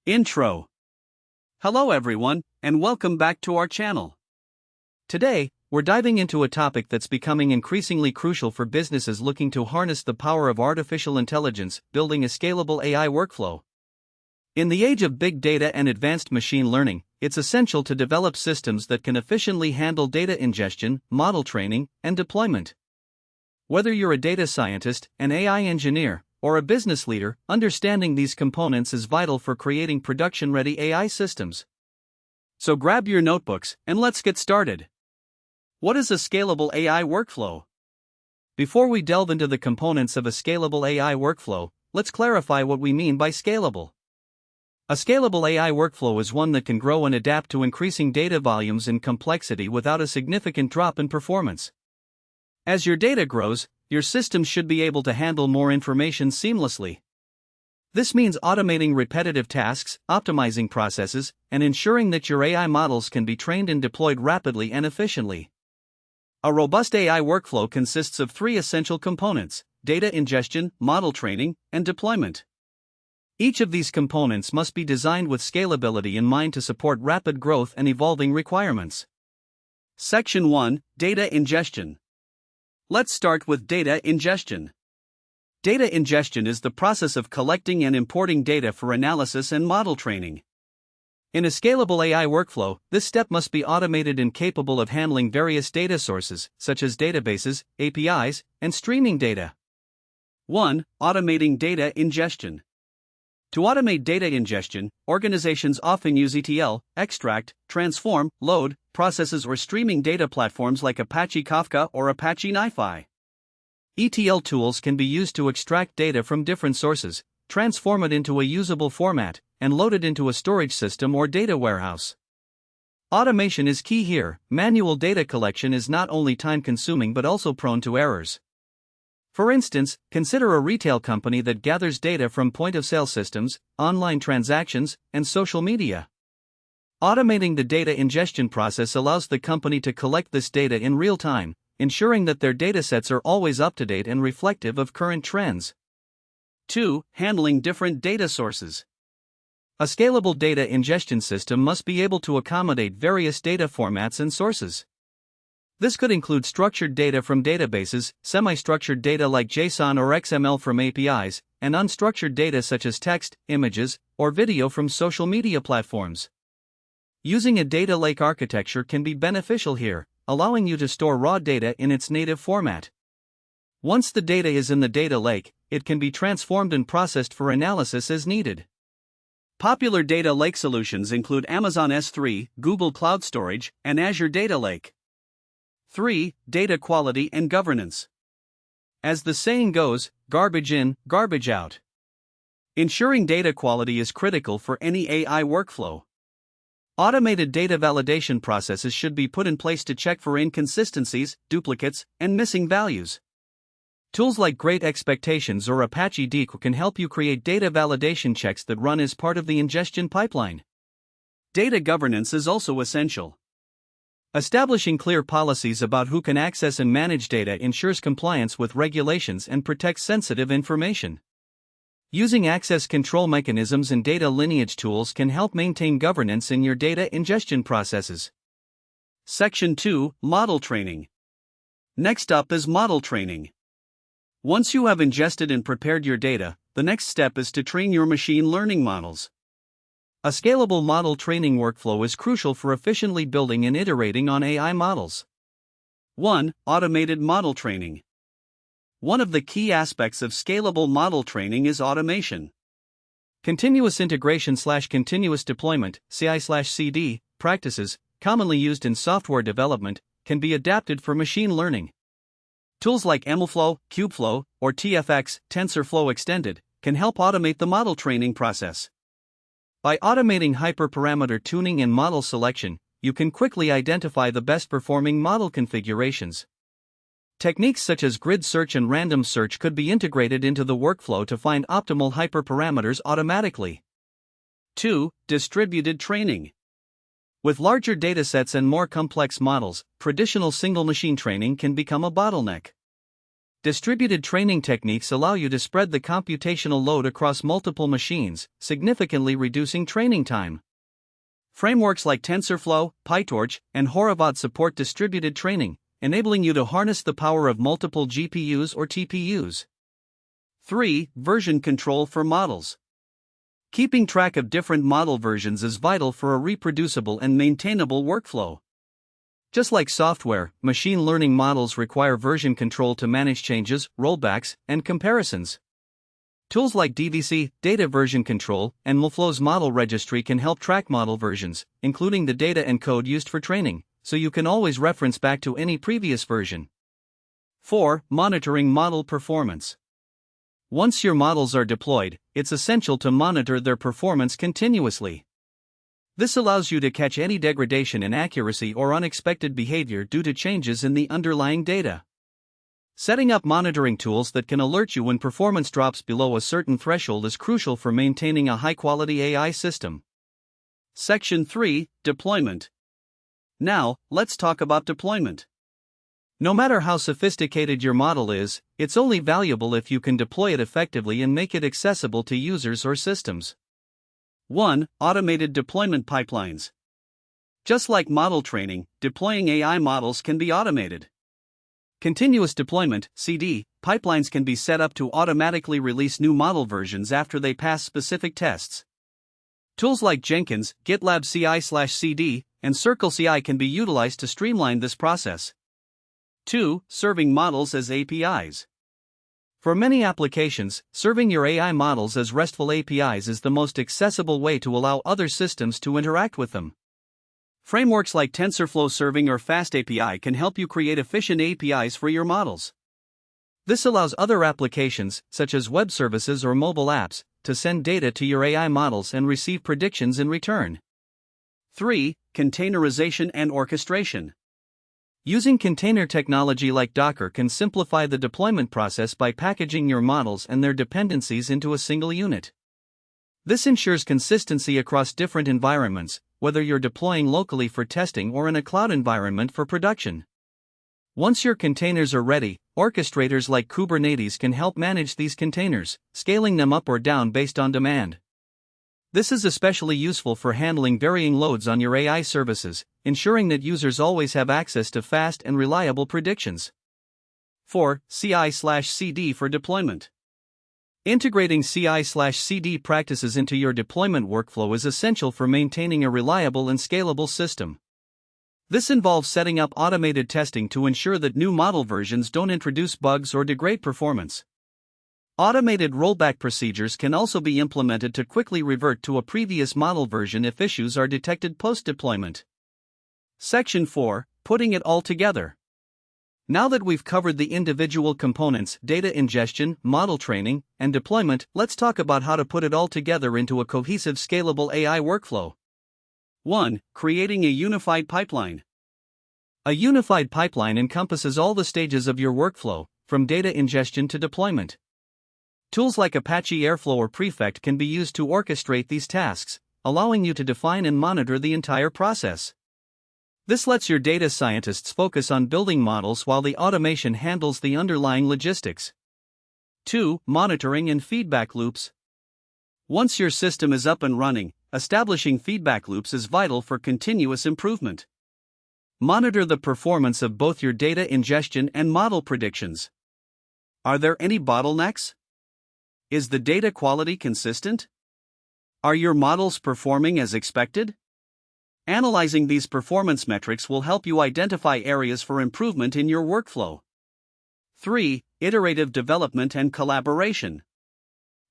Intro. Hello everyone, and welcome back to our channel. Today, we're diving into a topic that's becoming increasingly crucial for businesses looking to harness the power of artificial intelligence, building a scalable AI workflow. In the age of big data and advanced machine learning, it's essential to develop systems that can efficiently handle data ingestion, model training, and deployment. Whether you're a data scientist, an AI engineer, or a business leader, understanding these components is vital for creating production-ready AI systems. So grab your notebooks, and let's get started. What is a scalable AI workflow? Before we delve into the components of a scalable AI workflow, let's clarify what we mean by scalable. A scalable AI workflow is one that can grow and adapt to increasing data volumes and complexity without a significant drop in performance. As your data grows, your system should be able to handle more information seamlessly. This means automating repetitive tasks, optimizing processes, and ensuring that your AI models can be trained and deployed rapidly and efficiently. A robust AI workflow consists of three essential components: data ingestion, model training, and deployment. Each of these components must be designed with scalability in mind to support rapid growth and evolving requirements. Section 1: Data Ingestion. Let's start with data ingestion. Data ingestion is the process of collecting and importing data for analysis and model training. In a scalable AI workflow, this step must be automated and capable of handling various data sources, such as databases, APIs, and streaming data. 1. Automating data ingestion. To automate data ingestion, organizations often use ETL, extract, transform, load, processes or streaming data platforms like Apache Kafka or Apache NiFi. ETL tools can be used to extract data from different sources, transform it into a usable format, and load it into a storage system or data warehouse. Automation is key here. Manual data collection is not only time-consuming but also prone to errors. For instance, consider a retail company that gathers data from point-of-sale systems, online transactions, and social media. Automating the data ingestion process allows the company to collect this data in real time, ensuring that their datasets are always up-to-date and reflective of current trends. 2. Handling different data sources. A scalable data ingestion system must be able to accommodate various data formats and sources. This could include structured data from databases, semi-structured data like JSON or XML from APIs, and unstructured data such as text, images, or video from social media platforms. Using a data lake architecture can be beneficial here, allowing you to store raw data in its native format. Once the data is in the data lake, it can be transformed and processed for analysis as needed. Popular data lake solutions include Amazon S3, Google Cloud Storage, and Azure Data Lake. 3. Data quality and governance. As the saying goes, garbage in, garbage out. Ensuring data quality is critical for any AI workflow. Automated data validation processes should be put in place to check for inconsistencies, duplicates, and missing values. Tools like Great Expectations or Apache Deque can help you create data validation checks that run as part of the ingestion pipeline. Data governance is also essential. Establishing clear policies about who can access and manage data ensures compliance with regulations and protects sensitive information. Using access control mechanisms and data lineage tools can help maintain governance in your data ingestion processes. Section 2: Model Training. Next up is model training. Once you have ingested and prepared your data, the next step is to train your machine learning models. A scalable model training workflow is crucial for efficiently building and iterating on AI models. 1. Automated model training. One of the key aspects of scalable model training is automation. Continuous integration/continuous deployment (CI/CD) practices, commonly used in software development, can be adapted for machine learning. Tools like MLflow, Kubeflow, or TFX (TensorFlow Extended) can help automate the model training process. By automating hyperparameter tuning and model selection, you can quickly identify the best performing model configurations. Techniques such as grid search and random search could be integrated into the workflow to find optimal hyperparameters automatically. 2. Distributed training. With larger datasets and more complex models, traditional single machine training can become a bottleneck. Distributed training techniques allow you to spread the computational load across multiple machines, significantly reducing training time. Frameworks like TensorFlow, PyTorch, and Horovod support distributed training, enabling you to harness the power of multiple GPUs or TPUs. 3. Version control for models. Keeping track of different model versions is vital for a reproducible and maintainable workflow. Just like software, machine learning models require version control to manage changes, rollbacks, and comparisons. Tools like DVC, Data Version Control, and Mulflow's Model Registry can help track model versions, including the data and code used for training, so you can always reference back to any previous version. 4. Monitoring model performance. Once your models are deployed, it's essential to monitor their performance continuously. This allows you to catch any degradation in accuracy or unexpected behavior due to changes in the underlying data. Setting up monitoring tools that can alert you when performance drops below a certain threshold is crucial for maintaining a high-quality AI system. Section 3. Deployment. Now, let's talk about deployment. No matter how sophisticated your model is, it's only valuable if you can deploy it effectively and make it accessible to users or systems. 1. Automated deployment pipelines. Just like model training, deploying AI models can be automated. Continuous deployment (CD) pipelines can be set up to automatically release new model versions after they pass specific tests. Tools like Jenkins, GitLab CI/CD, and CircleCI can be utilized to streamline this process. 2. Serving models as APIs. For many applications, serving your AI models as RESTful APIs is the most accessible way to allow other systems to interact with them. Frameworks like TensorFlow Serving or FastAPI can help you create efficient APIs for your models. This allows other applications, such as web services or mobile apps, to send data to your AI models and receive predictions in return. 3. Containerization and orchestration. Using container technology like Docker can simplify the deployment process by packaging your models and their dependencies into a single unit. This ensures consistency across different environments, whether you're deploying locally for testing or in a cloud environment for production. Once your containers are ready, orchestrators like Kubernetes can help manage these containers, scaling them up or down based on demand. This is especially useful for handling varying loads on your AI services, ensuring that users always have access to fast and reliable predictions. 4. CI/CD for deployment. Integrating CI/CD practices into your deployment workflow is essential for maintaining a reliable and scalable system. This involves setting up automated testing to ensure that new model versions don't introduce bugs or degrade performance. Automated rollback procedures can also be implemented to quickly revert to a previous model version if issues are detected post-deployment. Section 4. Putting it all together. Now that we've covered the individual components, data ingestion, model training, and deployment, let's talk about how to put it all together into a cohesive scalable AI workflow. 1. Creating a unified pipeline. A unified pipeline encompasses all the stages of your workflow, from data ingestion to deployment. Tools like Apache Airflow or Prefect can be used to orchestrate these tasks, allowing you to define and monitor the entire process. This lets your data scientists focus on building models while the automation handles the underlying logistics. 2. Monitoring and feedback loops. Once your system is up and running, establishing feedback loops is vital for continuous improvement. Monitor the performance of both your data ingestion and model predictions. Are there any bottlenecks? Is the data quality consistent? Are your models performing as expected? Analyzing these performance metrics will help you identify areas for improvement in your workflow. 3. Iterative development and collaboration.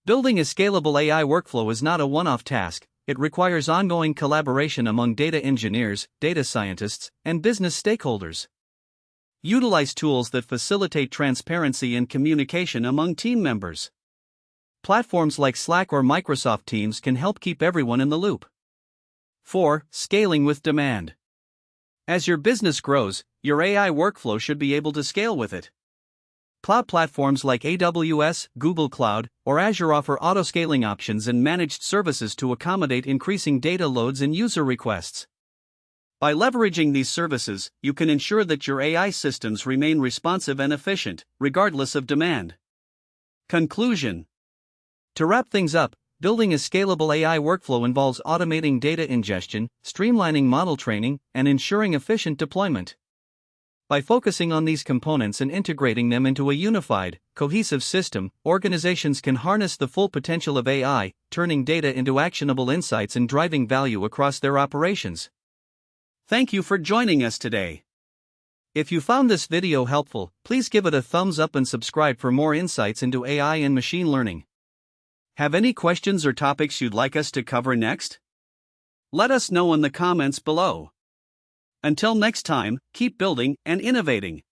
Building a scalable AI workflow is not a one-off task, it requires ongoing collaboration among data engineers, data scientists, and business stakeholders. Utilize tools that facilitate transparency and communication among team members. Platforms like Slack or Microsoft Teams can help keep everyone in the loop. 4. Scaling with demand. As your business grows, your AI workflow should be able to scale with it. Cloud platforms like AWS, Google Cloud, or Azure offer auto-scaling options and managed services to accommodate increasing data loads and user requests. By leveraging these services, you can ensure that your AI systems remain responsive and efficient, regardless of demand. Conclusion. To wrap things up, building a scalable AI workflow involves automating data ingestion, streamlining model training, and ensuring efficient deployment. By focusing on these components and integrating them into a unified, cohesive system, organizations can harness the full potential of AI, turning data into actionable insights and driving value across their operations. Thank you for joining us today. If you found this video helpful, please give it a thumbs up and subscribe for more insights into AI and machine learning. Have any questions or topics you'd like us to cover next? Let us know in the comments below. Until next time, keep building and innovating.